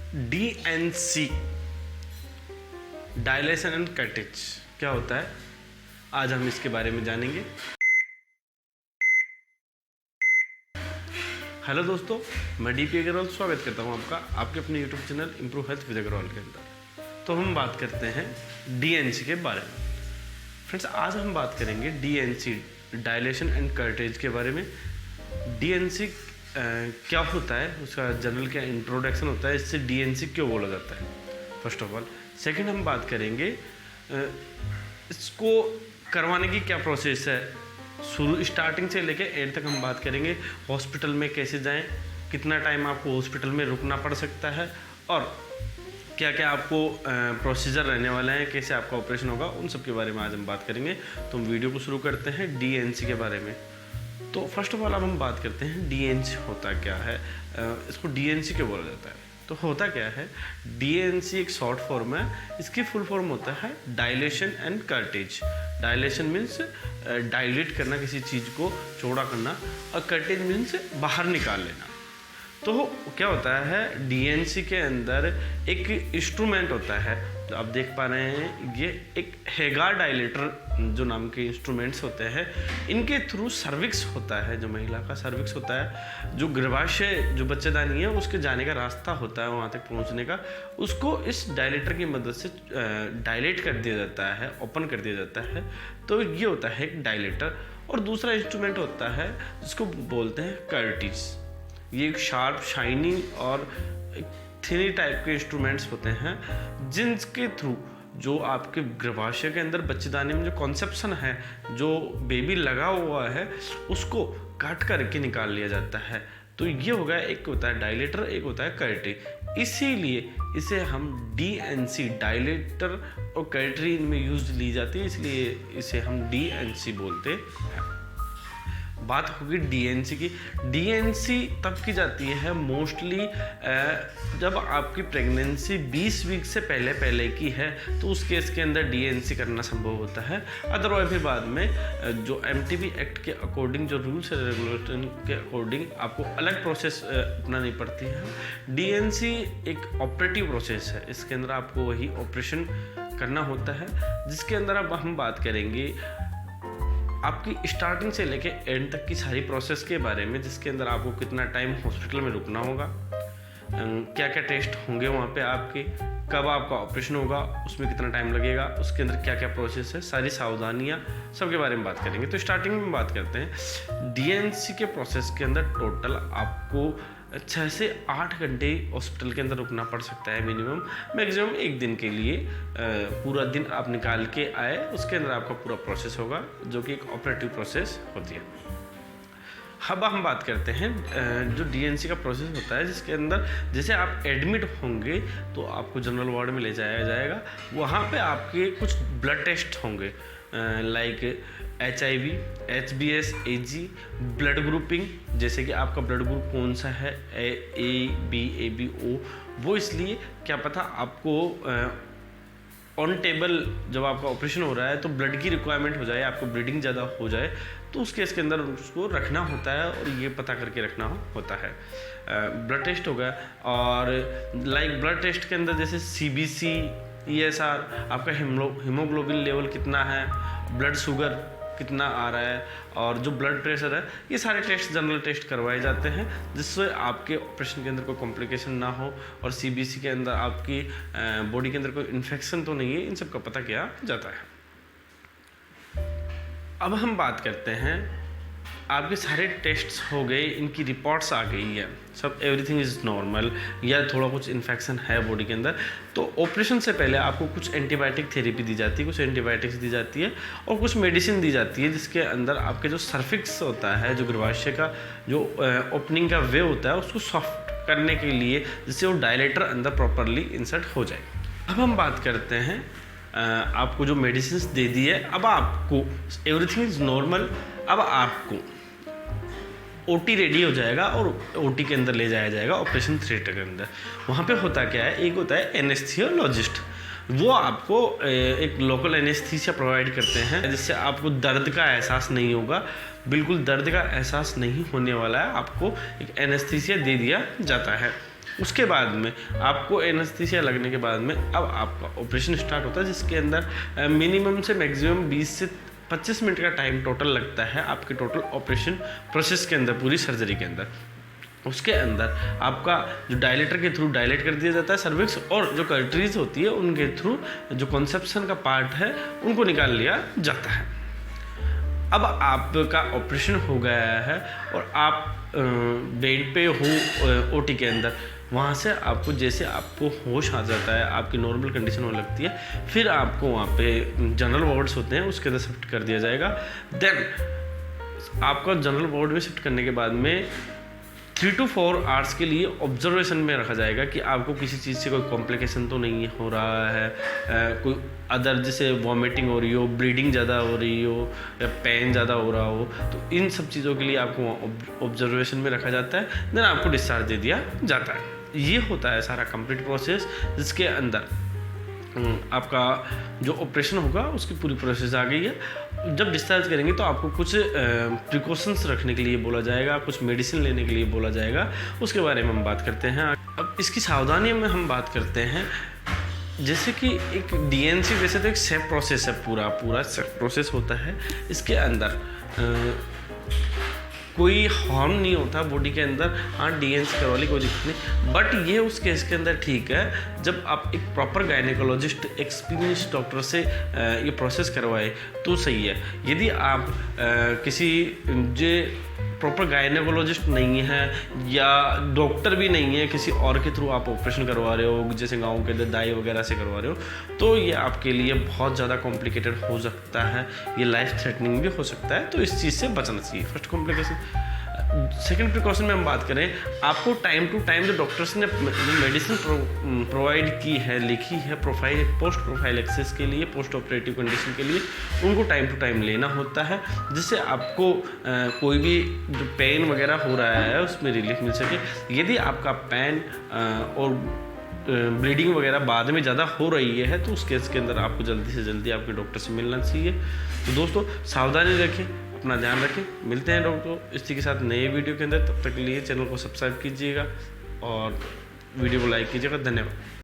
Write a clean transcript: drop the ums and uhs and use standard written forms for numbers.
DNC dilation and cottage क्या होता है, आज हम इसके बारे में जानेंगे। हेलो दोस्तों, मैं DP अग्रवाल स्वागत करता हूं आपका आपके अपने YouTube channel improve health with Agarwal के अंदर। तो हम बात करते हैं DNC के बारे में। फ्रेंड्स, आज हम बात करेंगे DNC डायलेशन एंड कटेज के बारे में। DNC क्या होता है, उसका जनरल क्या इंट्रोडक्शन होता है, इससे DNC क्यों बोला जाता है फर्स्ट ऑफ ऑल। सेकंड हम बात करेंगे इसको करवाने की क्या प्रोसेस है, शुरू स्टार्टिंग से लेके एंड तक हम बात करेंगे। हॉस्पिटल में कैसे जाएं, कितना टाइम आपको हॉस्पिटल में रुकना पड़ सकता है और क्या क्या आपको प्रोसीजर रहने वाला है, कैसे आपका ऑपरेशन होगा, उन सब के बारे में आज हम बात करेंगे। तो हम वीडियो को शुरू करते हैं DNC के बारे में। तो फर्स्ट ऑफ ऑल अब हम बात करते हैं DNC होता क्या है, इसको DNC क्यों बोला जाता है। तो होता क्या है, DNC एक शॉर्ट फॉर्म है, इसकी फुल फॉर्म होता है dilation and curtains. Dilation means dilate करना, किसी चीज़ को चौड़ा करना, और कर्टेज मीन्स बाहर निकाल लेना। तो क्या होता है, DNC के अंदर एक इंस्ट्रूमेंट होता है, तो आप देख पा रहे हैं ये एक हेगार डायलेटर जो नाम के इंस्ट्रूमेंट्स होते हैं, इनके थ्रू सर्विक्स होता है, जो महिला का सर्विक्स होता है, जो गर्भाशय जो बच्चेदानी है उसके जाने का रास्ता होता है वहाँ तक पहुँचने का, उसको इस डायलेटर की मदद से डायलेट कर दिया जाता है, ओपन कर दिया जाता है। तो ये होता है एक डायलेटर। और दूसरा इंस्ट्रूमेंट होता है जिसको बोलते हैं कर्टेज। ये एक शार्प, शाइनी और थिनी टाइप के इंस्ट्रूमेंट्स होते हैं जिनके थ्रू जो आपके गर्भाशय के अंदर बच्चेदानी में जो कॉन्सेप्शन है, जो बेबी लगा हुआ है, उसको काट करके निकाल लिया जाता है। तो ये हो गया, एक होता है डायलेटर, एक होता है कर्टेज। इसीलिए इसे हम DNC डायलेटर और कर्टेज इनमें यूज ली जाती है, इसलिए इसे हम DNC बोलते हैं। बात होगी DNC की। DNC तब की जाती है मोस्टली जब आपकी प्रेगनेंसी 20 वीक से पहले की है, तो उस केस के अंदर DNC करना संभव होता है। अदरवाइज फिर बाद में जो MTB एक्ट के अकॉर्डिंग, जो रूल्स एंड रेगुलेशन के अकॉर्डिंग आपको अलग प्रोसेस अपनानी पड़ती है। DNC एक ऑपरेटिव प्रोसेस है, इसके अंदर आपको वही ऑपरेशन करना होता है, जिसके अंदर अब हम बात करेंगे आपकी स्टार्टिंग से लेके एंड तक की सारी प्रोसेस के बारे में, जिसके अंदर आपको कितना टाइम हॉस्पिटल में रुकना होगा, क्या क्या टेस्ट होंगे वहाँ पे आपके, कब आपका ऑपरेशन होगा, उसमें कितना टाइम लगेगा, उसके अंदर क्या क्या प्रोसेस है, सारी सावधानियाँ सब के बारे में बात करेंगे। तो स्टार्टिंग में बात करते हैं DNC के प्रोसेस के अंदर टोटल आपको 6 से 8 घंटे हॉस्पिटल के अंदर रुकना पड़ सकता है मिनिमम। मैक्सिमम एक दिन के लिए पूरा दिन आप निकाल के आए, उसके अंदर आपका पूरा प्रोसेस होगा, जो कि एक ऑपरेटिव प्रोसेस होती है। अब हम बात करते हैं जो DNC का प्रोसेस होता है, जिसके अंदर जैसे आप एडमिट होंगे तो आपको जनरल वार्ड में ले जाया जाएगा। वहाँ पे आपके कुछ ब्लड टेस्ट होंगे, like HIV, HbS, AG, blood grouping, जैसे कि आपका ब्लड ग्रुप कौन सा है, A, B, AB, O, वो इसलिए क्या पता आपको ऑन टेबल जब आपका ऑपरेशन हो रहा है तो ब्लड की रिक्वायरमेंट हो जाए, आपको ब्लीडिंग ज़्यादा हो जाए, तो उस केस के अंदर उसको रखना होता है और ये पता करके रखना होता है। ब्लड टेस्ट होगा, और लाइक ब्लड टेस्ट के अंदर जैसे CBC, ESR, आपका हीमोग्लोबिन लेवल कितना है, ब्लड शुगर कितना आ रहा है, और जो ब्लड प्रेशर है, ये सारे टेस्ट जनरल टेस्ट करवाए जाते हैं, जिससे आपके ऑपरेशन के अंदर कोई कॉम्प्लिकेशन ना हो, और CBC के अंदर आपकी बॉडी के अंदर कोई इन्फेक्शन तो नहीं है, इन सब का पता किया जाता है। अब हम बात करते हैं, आपके सारे टेस्ट्स हो गए, इनकी रिपोर्ट्स आ गई है, सब एवरीथिंग इज़ नॉर्मल, या थोड़ा कुछ इन्फेक्शन है बॉडी के अंदर, तो ऑपरेशन से पहले आपको कुछ एंटीबायोटिक थेरेपी दी जाती है, कुछ एंटीबायोटिक्स दी जाती है, और कुछ मेडिसिन दी जाती है, जिसके अंदर आपके जो सर्फिक्स होता है, जो गर्भाशय का जो ओपनिंग का वे होता है, उसको सॉफ्ट करने के लिए, जिससे वो डायलेटर अंदर प्रॉपरली इंसर्ट हो जाए। अब हम बात करते हैं, आपको जो मेडिसिन दे दी है, अब आपको एवरीथिंग इज़ नॉर्मल, अब आपको OT रेडी हो जाएगा और OT के अंदर ले जाया जाएगा ऑपरेशन थिएटर के अंदर। वहाँ पे होता क्या है, एक होता है एनेस्थीसियोलॉजिस्ट, वो आपको एक लोकल एनेस्थीसिया प्रोवाइड करते हैं, जिससे आपको दर्द का एहसास नहीं होगा, बिल्कुल दर्द का एहसास नहीं होने वाला है, आपको एक एनेस्थीसिया दे दिया जाता है। उसके बाद में आपको एनेस्थीसिया लगने के बाद में अब आपका ऑपरेशन स्टार्ट होता है, जिसके अंदर मिनिमम से मैक्सिमम 20 से 25 मिनट का टाइम टोटल लगता है आपके टोटल ऑपरेशन प्रोसेस के अंदर, पूरी सर्जरी के अंदर। उसके अंदर आपका जो डायलेटर के थ्रू डायलेट कर दिया जाता है सर्विक्स, और जो कर्टरीज होती है उनके थ्रू जो कॉन्सेप्शन का पार्ट है उनको निकाल लिया जाता है। अब आपका ऑपरेशन हो गया है और आप बेड पे हो ओटी के अंदर, वहाँ से आपको जैसे आपको होश आ जाता है, आपकी नॉर्मल कंडीशन होने लगती है, फिर आपको वहाँ पे जनरल वार्ड्स होते हैं उसके अंदर शिफ्ट कर दिया जाएगा। देन आपका जनरल वार्ड में शिफ्ट करने के बाद में 3 to 4 आवर्स के लिए ऑब्जर्वेशन में रखा जाएगा कि आपको किसी चीज़ से कोई कॉम्प्लिकेशन तो नहीं हो रहा है, कोई अदर जैसे वॉमिटिंग हो रही हो, ब्लीडिंग ज़्यादा हो रही हो या पेन ज़्यादा हो रहा हो, तो इन सब चीज़ों के लिए आपको ऑब्जर्वेशन में रखा जाता है। देन आपको डिस्चार्ज दे दिया जाता है। ये होता है सारा कंप्लीट प्रोसेस, जिसके अंदर आपका जो ऑपरेशन होगा उसकी पूरी प्रोसेस आ गई है। जब डिस्चार्ज करेंगे तो आपको कुछ प्रिकॉशंस रखने के लिए बोला जाएगा, कुछ मेडिसिन लेने के लिए बोला जाएगा, उसके बारे में हम बात करते हैं। अब इसकी सावधानी में हम बात करते हैं, जैसे कि एक डीएनसी वैसे तो एक सेफ प्रोसेस है, पूरा सेफ प्रोसेस होता है। इसके अंदर कोई हार्म नहीं होता बॉडी के अंदर। हाँ, डीएनसी करवा ली कोई दिक्कत नहीं, बट ये उस केस के अंदर ठीक है जब आप एक प्रॉपर गायनेकोलॉजिस्ट एक्सपीरियंस डॉक्टर से ये प्रोसेस करवाए तो सही है। यदि आप किसी जो प्रॉपर गायनेकोलॉजिस्ट नहीं है या डॉक्टर भी नहीं है, किसी और के थ्रू आप ऑपरेशन करवा रहे हो, जैसे गाँव के अंदर दाई वगैरह से करवा रहे हो, तो ये आपके लिए बहुत ज़्यादा कॉम्प्लिकेटेड हो सकता है, ये लाइफ थ्रेटनिंग भी हो सकता है। तो इस चीज़ से बचना चाहिए, फर्स्ट कॉम्प्लिकेशन। सेकेंड प्रिकॉशन में हम बात करें, आपको टाइम टू टाइम जो डॉक्टर्स ने मेडिसिन प्रोवाइड की है, लिखी है पोस्ट प्रोफाइल एक्सेस के लिए, पोस्ट ऑपरेटिव कंडीशन के लिए, उनको टाइम टू टाइम लेना होता है, जिससे आपको कोई भी जो पेन वगैरह हो रहा है उसमें रिलीफ मिल सके। यदि आपका पेन और ब्लीडिंग वगैरह बाद में ज़्यादा हो रही है तो उस केस के अंदर आपको जल्दी से जल्दी आपके डॉक्टर से मिलना चाहिए। तो दोस्तों सावधानी रखें, अपना ध्यान रखें। मिलते हैं डॉक्टर इसी के साथ नए वीडियो के अंदर। तब तक के लिए चैनल को सब्सक्राइब कीजिएगा और वीडियो को लाइक कीजिएगा। धन्यवाद।